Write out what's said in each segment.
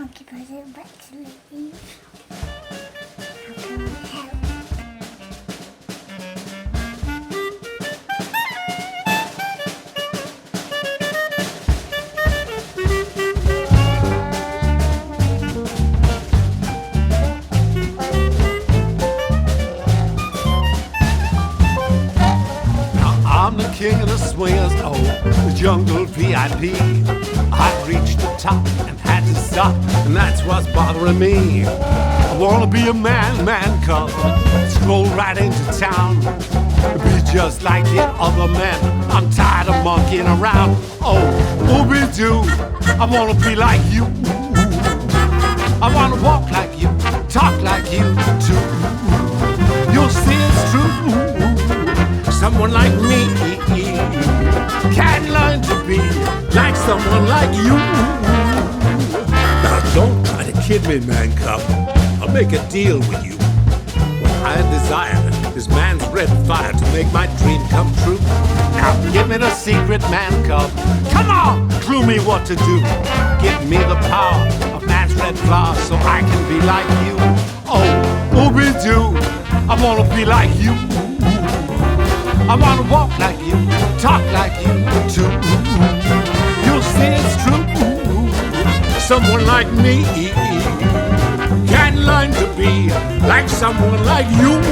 monkey doesn't like to leave. How can we help? I'm the king of the swingers, oh, the jungle VIP. I reached the top and had to stop, and that's what's bothering me. I wanna be a man cub, stroll right into town, be just like the other men. I'm tired of monkeying around. Oh, ooby-doo, I wanna be like you. I wanna walk like you, talk like you too. You'll see it's true. Someone like me can learn to be like someone like you. Now don't try to kid me, man cub. I'll make a deal with you. What I desire is man's red fire to make my dream come true. Now give me the secret, man cub. Come on, clue me what to do. Give me the power of man's red flower so I can be like you. Oh, ooby-doo, I wanna be like you. I wanna walk like you, talk like you too. You'll see it's true. Someone like me can learn to be like someone like you.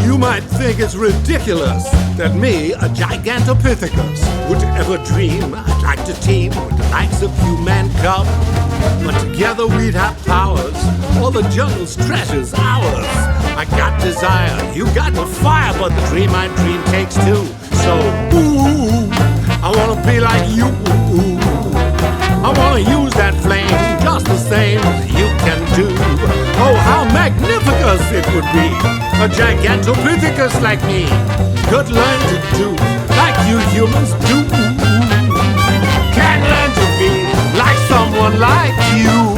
You might think it's ridiculous that me, a Gigantopithecus, would ever dream I'd like to team with the likes of you, man cub. But together we'd have powers, all the jungle's treasures ours. I got desire, you got the fire, but the dream I dream takes two. So, ooh, I wanna be like you. I wanna use that flame just the same as you can do. Oh, how magnificent it would be. A Gigantopithecus like me could learn to do like you humans do. Can learn to be like someone like you.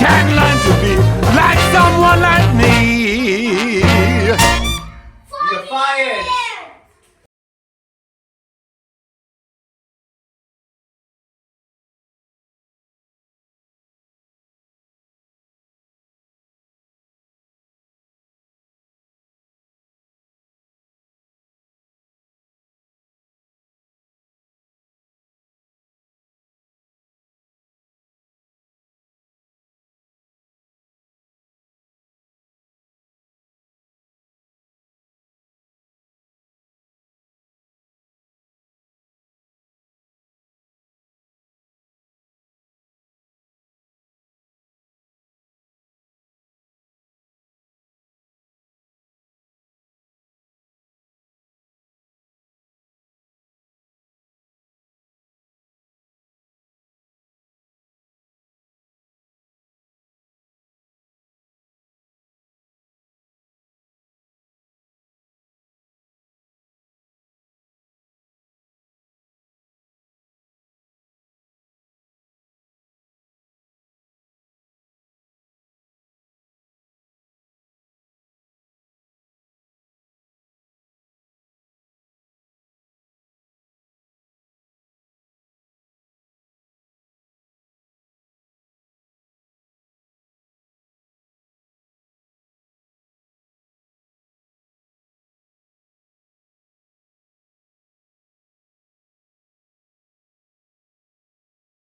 Can learn to be like someone like me. You're fired!